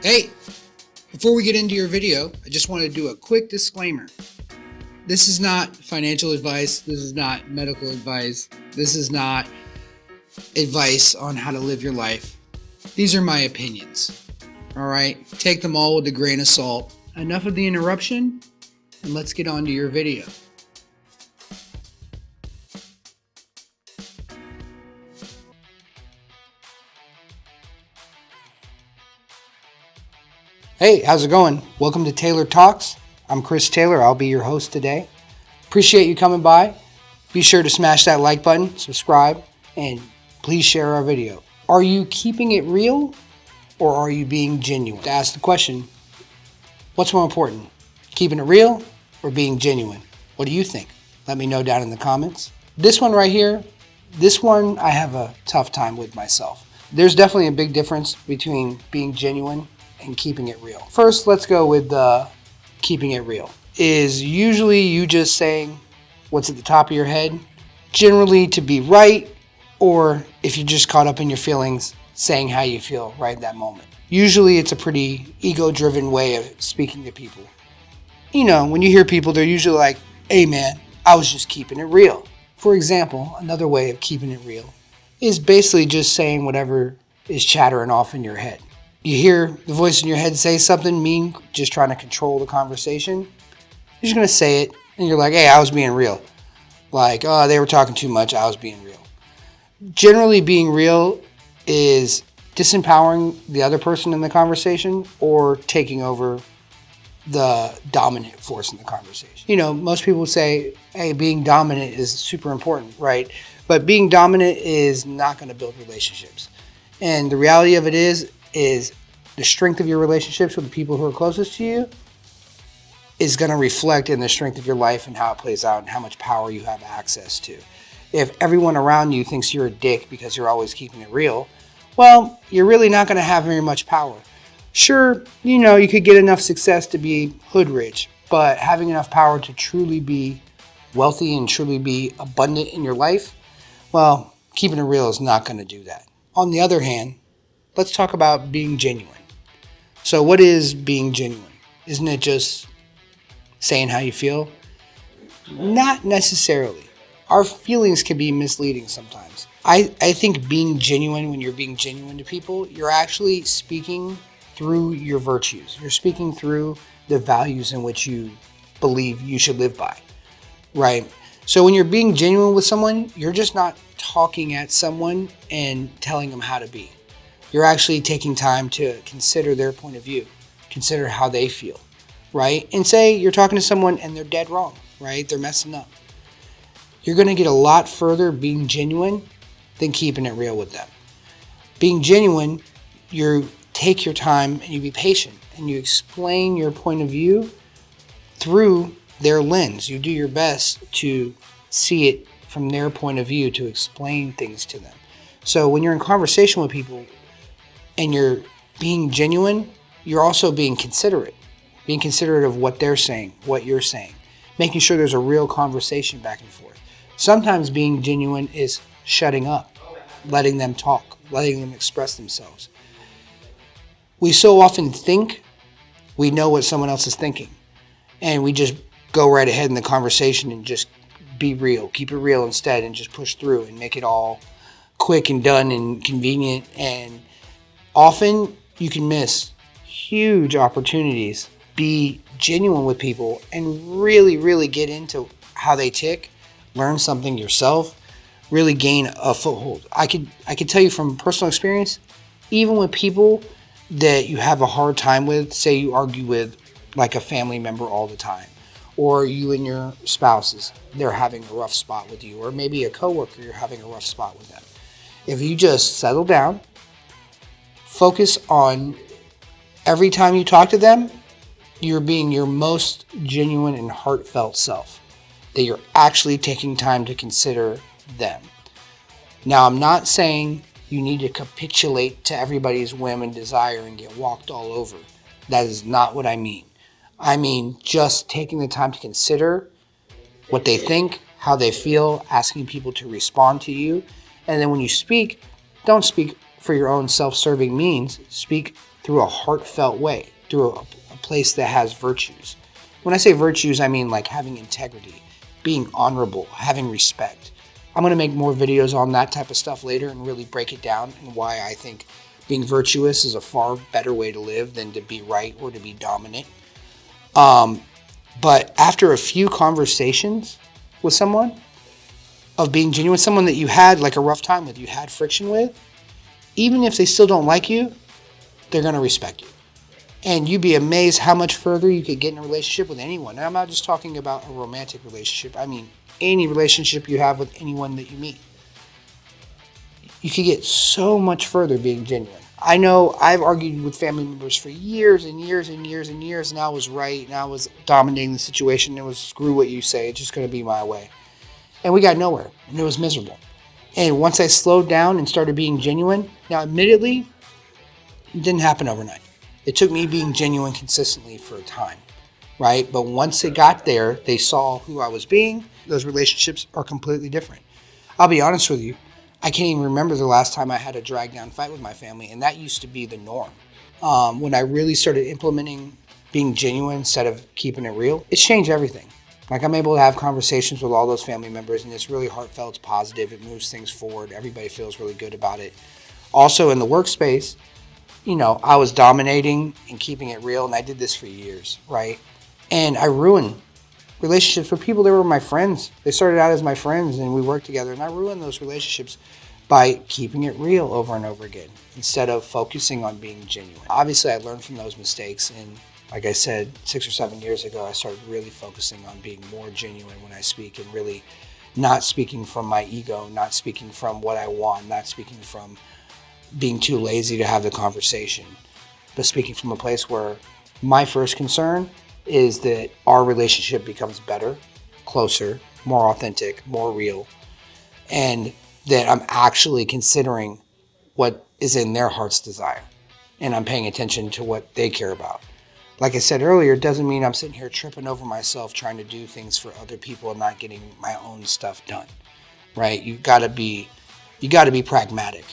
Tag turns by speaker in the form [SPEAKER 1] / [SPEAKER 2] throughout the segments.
[SPEAKER 1] Hey, before we get into your video, I just want to do a quick disclaimer. This is not financial advice. This is not medical advice. This is not advice on how to live your life. These are my opinions. All right, take them all with a grain of salt. Enough of the interruption, and let's get on to your video. Hey, how's it going? Welcome to Taylor Talks. I'm Chris Taylor. I'll be your host today. Appreciate you coming by. Be sure to smash that like button, subscribe, and please share our video. Are you keeping it real or are you being genuine? To ask the question, what's more important, keeping it real or being genuine? What do you think? Let me know down in the comments. This one right here, I have a tough time with myself. There's definitely a big difference between being genuine and keeping it real. First, let's go with keeping it real. Is usually you just saying what's at the top of your head, generally to be right, or if you're just caught up in your feelings, saying how you feel right at that moment. Usually it's a pretty ego-driven way of speaking to people. You know, when you hear people, they're usually like, hey man, I was just keeping it real. For example, another way of keeping it real is basically just saying whatever is chattering off in your head. You hear the voice in your head say something mean, just trying to control the conversation. You're just going to say it, and you're like, hey, I was being real. Like, oh, they were talking too much, I was being real. Generally, being real is disempowering the other person in the conversation or taking over the dominant force in the conversation. You know, most people say, hey, being dominant is super important, right? But being dominant is not going to build relationships. And the reality of it is the strength of your relationships with the people who are closest to you is going to reflect in the strength of your life and how it plays out and how much power you have access to. If everyone around you thinks you're a dick because you're always keeping it real, well, you're really not going to have very much power. Sure, you know, you could get enough success to be hood rich, but having enough power to truly be wealthy and truly be abundant in your life, well, keeping it real is not going to do that. On the other hand, let's talk about being genuine. So what is being genuine? Isn't it just saying how you feel? Not necessarily. Our feelings can be misleading sometimes. I think being genuine, when you're being genuine to people, you're actually speaking through your virtues. You're speaking through the values in which you believe you should live by, right? So when you're being genuine with someone, you're just not talking at someone and telling them how to be. You're actually taking time to consider their point of view, consider how they feel, right? And say you're talking to someone and they're dead wrong, right? They're messing up. You're going to get a lot further being genuine than keeping it real with them. Being genuine, you take your time and you be patient and you explain your point of view through their lens. You do your best to see it from their point of view, to explain things to them. So when you're in conversation with people, and you're being genuine, you're also being considerate of what they're saying, what you're saying, making sure there's a real conversation back and forth. Sometimes being genuine is shutting up, letting them talk, letting them express themselves. We so often think we know what someone else is thinking, and we just go right ahead in the conversation and just be real, keep it real instead, and just push through and make it all quick and done and convenient. And often you can miss huge opportunities. Be genuine with people and really, really get into how they tick, learn something yourself, really gain a foothold. I could tell you from personal experience, even with people that you have a hard time with, say you argue with like a family member all the time, or you and your spouses, they're having a rough spot with you, or maybe a coworker, you're having a rough spot with them. If you just settle down, focus on every time you talk to them, you're being your most genuine and heartfelt self, that you're actually taking time to consider them. Now, I'm not saying you need to capitulate to everybody's whim and desire and get walked all over. That is not what I mean. I mean just taking the time to consider what they think, how they feel, asking people to respond to you. And then when you speak, don't speak for your own self-serving means. Speak through a heartfelt way, through a place that has virtues. When I say virtues, I mean like having integrity, being honorable, having respect. I'm going to make more videos on that type of stuff later and really break it down and why I think being virtuous is a far better way to live than to be right or to be dominant. But after a few conversations with someone, of being genuine, someone that you had like a rough time with, you had friction with, even if they still don't like you, they're going to respect you. And you'd be amazed how much further you could get in a relationship with anyone. And I'm not just talking about a romantic relationship. I mean, any relationship you have with anyone that you meet. You could get so much further being genuine. I know I've argued with family members for years and years and years and years, and I was right, and I was dominating the situation. It was screw what you say, it's just going to be my way. And we got nowhere, and it was miserable. And once I slowed down and started being genuine, now admittedly, it didn't happen overnight. It took me being genuine consistently for a time, right? But once it got there, they saw who I was being. Those relationships are completely different. I'll be honest with you. I can't even remember the last time I had a drag down fight with my family, and that used to be the norm. When I really started implementing being genuine instead of keeping it real, it's changed everything. Like, I'm able to have conversations with all those family members, and it's really heartfelt, it's positive, it moves things forward. Everybody feels really good about it. Also in the workspace, I was dominating and keeping it real, and I did this for years, right? And I ruined relationships with people that were my friends. They started out as my friends, and we worked together, and I ruined those relationships by keeping it real over and over again instead of focusing on being genuine. Obviously, I learned from those mistakes, and like I said, 6 or 7 years ago, I started really focusing on being more genuine when I speak and really not speaking from my ego, not speaking from what I want, not speaking from being too lazy to have the conversation, but speaking from a place where my first concern is that our relationship becomes better, closer, more authentic, more real, and that I'm actually considering what is in their heart's desire, and I'm paying attention to what they care about. Like I said earlier, it doesn't mean I'm sitting here tripping over myself trying to do things for other people and not getting my own stuff done, right? You gotta be pragmatic,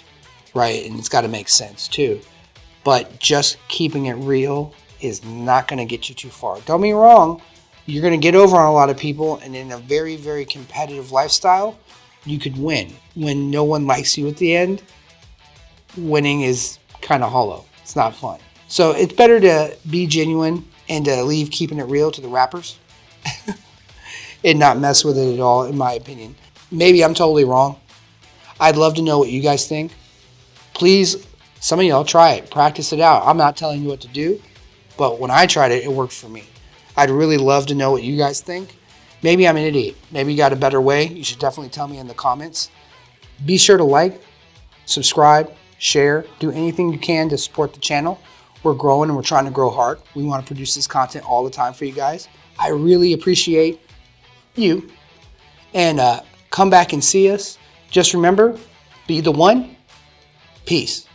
[SPEAKER 1] right? And it's gotta make sense too. But just keeping it real is not gonna get you too far. Don't get me wrong, you're gonna get over on a lot of people, and in a very, very competitive lifestyle, you could win. When no one likes you at the end, winning is kind of hollow. It's not fun. So it's better to be genuine and to leave keeping it real to the rappers and not mess with it at all, in my opinion. Maybe I'm totally wrong. I'd love to know what you guys think. Please, some of y'all try it. Practice it out. I'm not telling you what to do, but when I tried it, it worked for me. I'd really love to know what you guys think. Maybe I'm an idiot. Maybe you got a better way. You should definitely tell me in the comments. Be sure to like, subscribe, share, do anything you can to support the channel. We're growing and we're trying to grow hard. We want to produce this content all the time for you guys. I really appreciate you. And come back and see us. Just remember, be the one. Peace.